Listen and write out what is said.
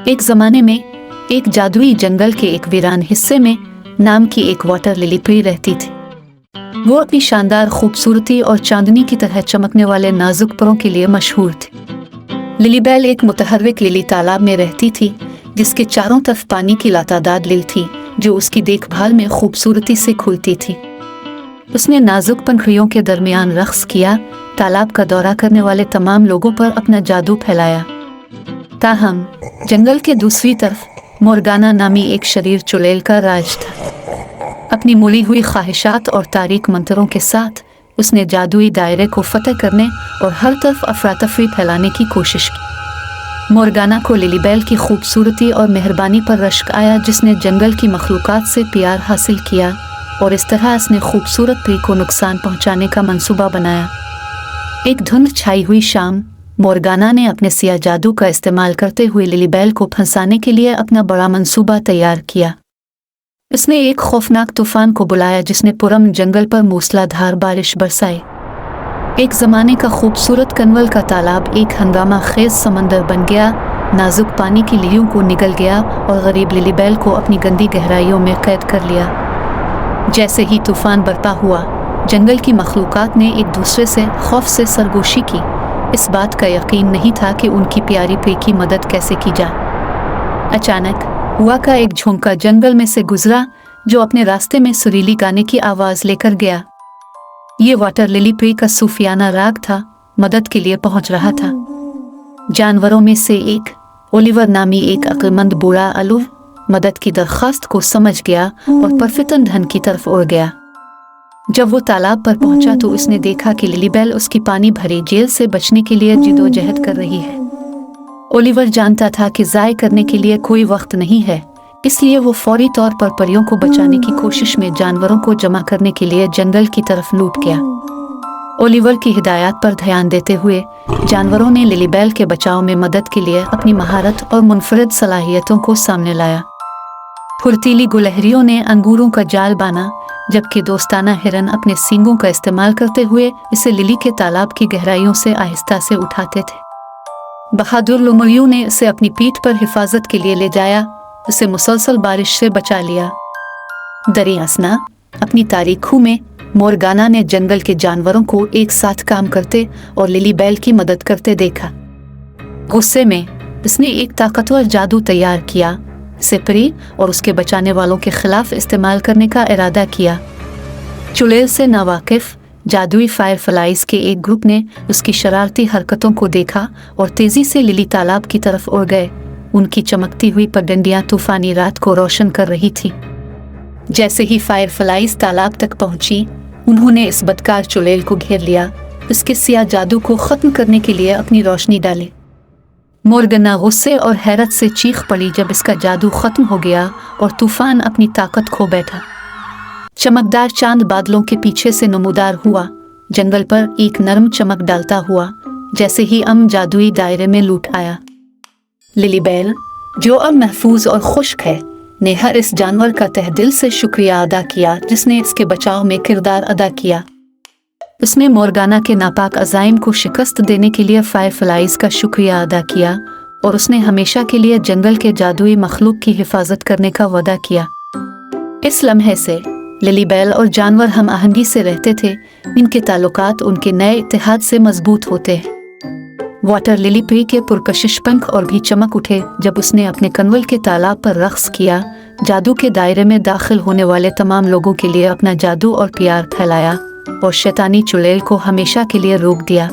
एक ज़माने में एक जादुई जंगल के एक वीरान हिस्से में नाम की एक वाटर लिली प्री रहती थी। वो अपनी शानदार खूबसूरती और चांदनी की तरह चमकने वाले नाजुक परों के लिए मशहूर थी। लिलीबेल एक मुतहर्रिक लिली तालाब में रहती थी जिसके चारों तरफ पानी की लातादाद लील थी जो उसकी देखभाल में खूबसूरती से खुलती थी। उसने नाजुक पंखुड़ियों के दरमियान रक्स किया, तालाब का दौरा करने वाले तमाम लोगों पर अपना जादू फैलाया। ताहम जंगल के दूसरी तरफ मोरगाना नामी एक शरीर चुड़ैल का राज था। अपनी मुड़ी हुई ख्वाहिशात और तारीक मंतरों के साथ उसने जादुई दायरे को फतह करने और हर तरफ अफरा-तफरी फैलाने की कोशिश की। मोरगाना को लिलीबेल की खूबसूरती और मेहरबानी पर रश्क आया जिसने जंगल की मखलूकात से प्यार हासिल किया और इस तरह उसने खूबसूरत प्री को नुकसान पहुंचाने का मंसूबा बनाया। एक धुंध छाई हुई शाम मोरगाना ने अपने सिया जादू का इस्तेमाल करते हुए लिलीबेल को फंसाने के लिए अपना बड़ा मंसूबा तैयार किया। उसने एक खौफनाक तूफान को बुलाया जिसने पुरम जंगल पर मूसलाधार बारिश बरसाई। एक ज़माने का खूबसूरत कनवल का तालाब एक हंगामा खेज समंदर बन गया, नाजुक पानी की लिलियों को निगल गया और गरीब लिलीबेल को अपनी गंदी गहराइयों में कैद कर लिया। जैसे ही तूफान बरपा हुआ, जंगल की मखलूकात ने एक दूसरे से खौफ से सरगोशी की। इस बात का यकीन नहीं था कि उनकी प्यारी प्री की मदद कैसे की जाए। अचानक हुआ का एक झोंका जंगल में से गुजरा जो अपने रास्ते में सुरीली गाने की आवाज लेकर गया। ये वाटर लिली प्री का सूफियाना राग था, मदद के लिए पहुंच रहा था। जानवरों में से एक ओलिवर नामी एक अक्लमंद बूढ़ा अलूव मदद की दरख्वास्त को समझ गया और परफितन धन की तरफ उड़ गया। जब वो तालाब पर पहुंचा तो उसने देखा कि लिलीबेल उसकी पानी भरी जेल से बचने के लिए जिदोजहद कर रही है। ओलिवर जानता था कि ज़ाय करने के लिए कोई वक्त नहीं है, इसलिए वो फौरी तौर पर परियों को बचाने की कोशिश में जानवरों को जमा करने के लिए जंगल की तरफ लूट गया। ओलिवर की हिदायत पर ध्यान देते हुए जानवरों ने लिलीबेल के बचाव में मदद के लिए अपनी महारत और मुनफरद सलाहियतों को सामने लाया। फुर्तीली गुलहरियों ने अंगूरों का जाल बाना, जबकि दोस्ताना हिरन अपने सींगों का इस्तेमाल करते हुए इसे लिली के तालाब की गहराइयों से आहिस्ता से उठाते थे। बहादुर लोमड़ियों ने इसे अपनी पीठ पर हिफाजत के लिए ले जाया, उसे मुसलसल बारिश से बचा लिया। दरियासना अपनी तारीखों में मोरगाना ने जंगल के जानवरों को एक साथ काम करते और लिलीबेल की मदद करते देखा। गुस्से में उसने एक ताकतवर जादू तैयार किया, सिपरी और उसके बचाने वालों के खिलाफ इस्तेमाल करने का इरादा किया। चुड़ैल से नावाकिफ जादुई फायरफ्लाइज के एक ग्रुप ने उसकी शरारती हरकतों को देखा और तेजी से लिली तालाब की तरफ उड़ गए। उनकी चमकती हुई पगडंडियां तूफानी रात को रोशन कर रही थी। जैसे ही फायरफ्लाइज तालाब तक पहुंची, उन्होंने इस बदकार चुड़ैल को घेर लिया, उसके सिया जादू को खत्म करने के लिए अपनी रोशनी डाली। मोरगाना गुस्से और हैरत से चीख पड़ी जब इसका जादू खत्म हो गया और तूफान अपनी ताकत खो बैठा। चमकदार चांद बादलों के पीछे से नमूदार हुआ, जंगल पर एक नरम चमक डालता हुआ जैसे ही जादुई दायरे में लूट आया। लिलीबेल, जो अब महफूज और खुश्क है, ने हर इस जानवर का तहे दिल से शुक्रिया अदा किया जिसने इसके बचाव में किरदार अदा किया। उसने मोरगाना के नापाक अज़ाइम को शिकस्त देने के लिए फायरफ्लाइज का शुक्रिया अदा किया और उसने हमेशा के लिए जंगल के जादुई मखलूक की हिफाजत करने का वादा किया। इस लम्हे से लिलीबेल और जानवर हम आहंगी से रहते थे, इनके ताल्लुकात उनके नए इत्तेहाद से मजबूत होते हैं। वाटर लिली प्री के पुरकशिश पंख और भी चमक उठे जब उसने अपने कनवल के तालाब पर रक्स किया, जादू के दायरे में दाखिल होने वाले तमाम लोगों के लिए अपना जादू और प्यार फैलाया और शैतानी चुड़ैल को हमेशा के लिए रोक दिया।